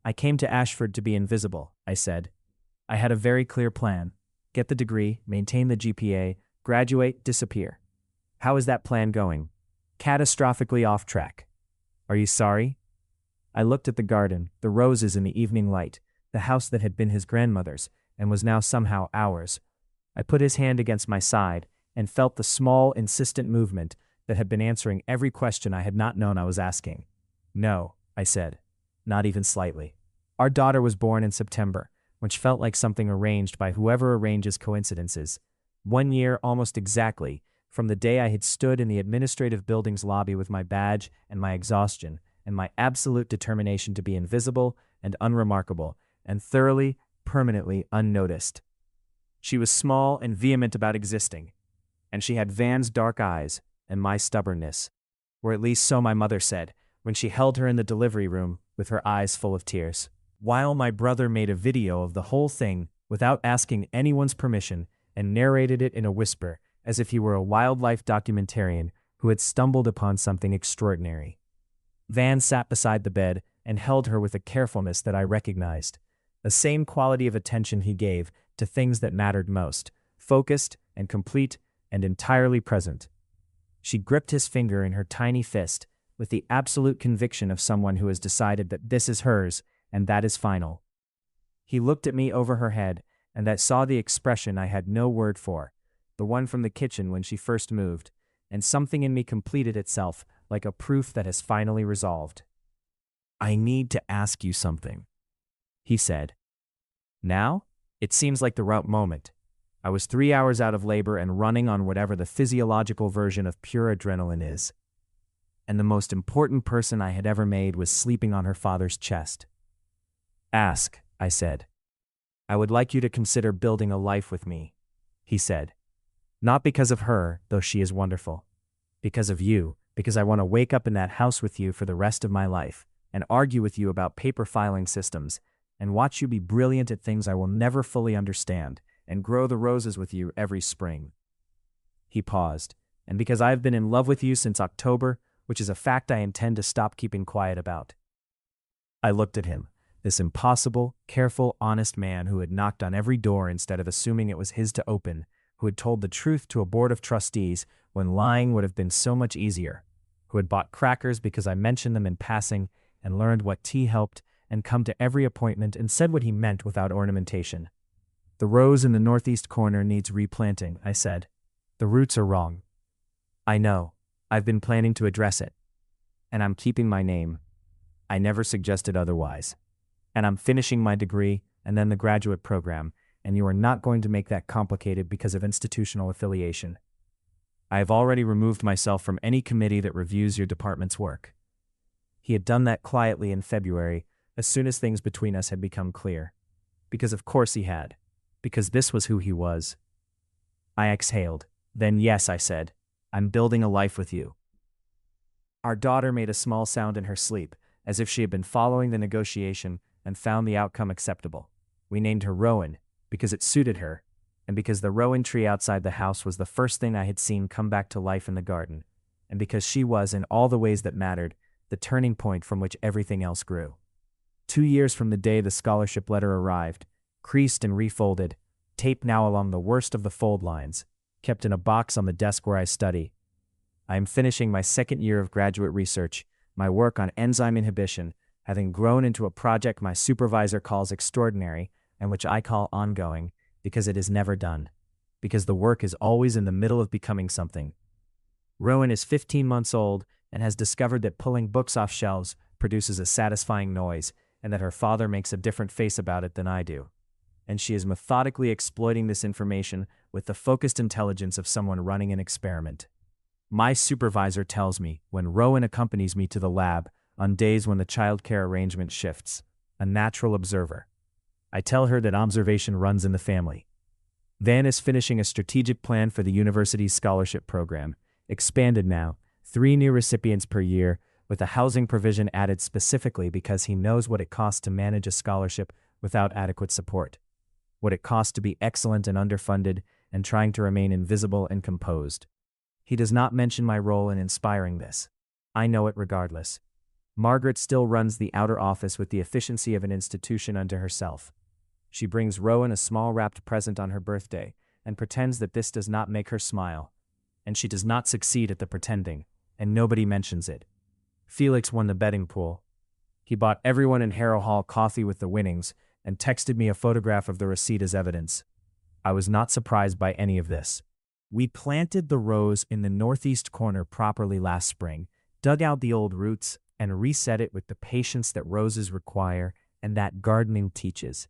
"I came to Asheford to be invisible," I said. "I had a very clear plan. Get the degree, maintain the GPA, graduate, disappear. How is that plan going?" "Catastrophically off track." "Are you sorry?" I looked at the garden, the roses in the evening light, the house that had been his grandmother's and was now somehow ours. I put his hand against my side and felt the small, insistent movement that had been answering every question I had not known I was asking. No, I said. Not even slightly. Our daughter was born in September, which felt like something arranged by whoever arranges coincidences. 1 year, almost exactly, from the day I had stood in the administrative building's lobby with my badge and my exhaustion and my absolute determination to be invisible and unremarkable and thoroughly, permanently unnoticed. She was small and vehement about existing, and she had Van's dark eyes and my stubbornness, or at least so my mother said, when she held her in the delivery room with her eyes full of tears. While my brother made a video of the whole thing without asking anyone's permission and narrated it in a whisper as if he were a wildlife documentarian who had stumbled upon something extraordinary. Van sat beside the bed and held her with a carefulness that I recognized, the same quality of attention he gave to things that mattered most, focused and complete and entirely present. She gripped his finger in her tiny fist with the absolute conviction of someone who has decided that this is hers and that is final. He looked at me over her head, and I saw the expression I had no word for, the one from the kitchen when she first moved, and something in me completed itself like a proof that has finally resolved. "I need to ask you something," he said. Now? It seems like the right moment. I was 3 hours out of labor and running on whatever the physiological version of pure adrenaline is. And the most important person I had ever made was sleeping on her father's chest. "Ask," I said. "I would like you to consider building a life with me," he said. "Not because of her, though she is wonderful. Because of you, because I want to wake up in that house with you for the rest of my life, and argue with you about paper filing systems, and watch you be brilliant at things I will never fully understand, and grow the roses with you every spring." He paused. "And because I have been in love with you since October, which is a fact I intend to stop keeping quiet about." I looked at him, this impossible, careful, honest man who had knocked on every door instead of assuming it was his to open, who had told the truth to a board of trustees when lying would have been so much easier, who had bought crackers because I mentioned them in passing and learned what tea helped and come to every appointment and said what he meant without ornamentation. "The rose in the northeast corner needs replanting," I said. "The roots are wrong." "I know. I've been planning to address it. And I'm keeping my name. I never suggested otherwise. And I'm finishing my degree and then the graduate program, and you are not going to make that complicated because of institutional affiliation. I have already removed myself from any committee that reviews your department's work." He had done that quietly in February, as soon as things between us had become clear. Because of course he had. Because this was who he was. I exhaled. "Then yes," I said. "I'm building a life with you." Our daughter made a small sound in her sleep, as if she had been following the negotiation and found the outcome acceptable. We named her Rowan, because it suited her, and because the rowan tree outside the house was the first thing I had seen come back to life in the garden, and because she was, in all the ways that mattered, the turning point from which everything else grew. 2 years from the day the scholarship letter arrived, creased and refolded, taped now along the worst of the fold lines, kept in a box on the desk where I study. I am finishing my 2nd year of graduate research, my work on enzyme inhibition, having grown into a project my supervisor calls extraordinary and which I call ongoing, because it is never done, because the work is always in the middle of becoming something. Rowan is 15 months old and has discovered that pulling books off shelves produces a satisfying noise, and that her father makes a different face about it than I do. And she is methodically exploiting this information with the focused intelligence of someone running an experiment. My supervisor tells me when Rowan accompanies me to the lab on days when the childcare arrangement shifts, a natural observer. I tell her that observation runs in the family. Van is finishing a strategic plan for the university's scholarship program, expanded now, 3 new recipients per year, with a housing provision added specifically because he knows what it costs to manage a scholarship without adequate support, what it costs to be excellent and underfunded and trying to remain invisible and composed. He does not mention my role in inspiring this. I know it regardless. Margaret still runs the outer office with the efficiency of an institution unto herself. She brings Rowan a small wrapped present on her birthday and pretends that this does not make her smile. And she does not succeed at the pretending, and nobody mentions it. Felix won the betting pool. He bought everyone in Harrow Hall coffee with the winnings and texted me a photograph of the receipt as evidence. I was not surprised by any of this. We planted the rose in the northeast corner properly last spring, dug out the old roots, and reset it with the patience that roses require and that gardening teaches.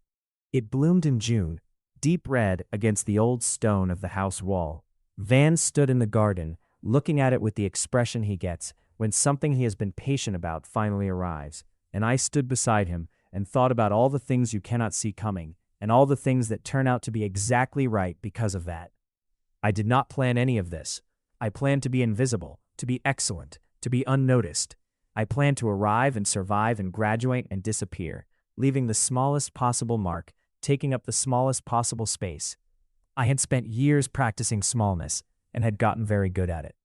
It bloomed in June, deep red against the old stone of the house wall. Van stood in the garden, looking at it with the expression he gets when something he has been patient about finally arrives, and I stood beside him and thought about all the things you cannot see coming, and all the things that turn out to be exactly right because of that. I did not plan any of this. I planned to be invisible, to be excellent, to be unnoticed. I planned to arrive and survive and graduate and disappear, leaving the smallest possible mark, taking up the smallest possible space. I had spent years practicing smallness and had gotten very good at it.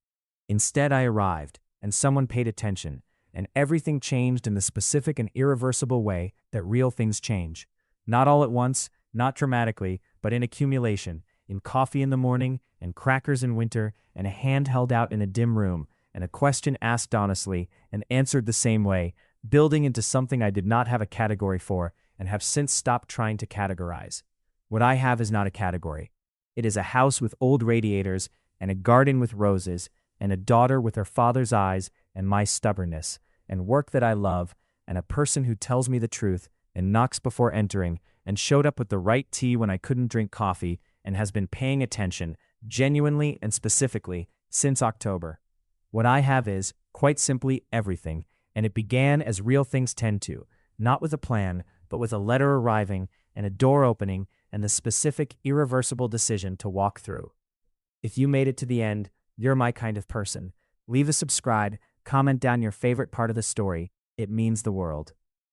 Instead, I arrived, and someone paid attention, and everything changed in the specific and irreversible way that real things change. Not all at once, not dramatically, but in accumulation, in coffee in the morning, and crackers in winter, and a hand held out in a dim room, and a question asked honestly and answered the same way, building into something I did not have a category for and have since stopped trying to categorize. What I have is not a category. It is a house with old radiators, and a garden with roses, and a daughter with her father's eyes and my stubbornness, and work that I love, and a person who tells me the truth and knocks before entering, and showed up with the right tea when I couldn't drink coffee, and has been paying attention, genuinely and specifically, since October. What I have is, quite simply, everything, and it began as real things tend to, not with a plan, but with a letter arriving, and a door opening, and the specific, irreversible decision to walk through. If you made it to the end, you're my kind of person. Leave a subscribe, comment down your favorite part of the story. It means the world.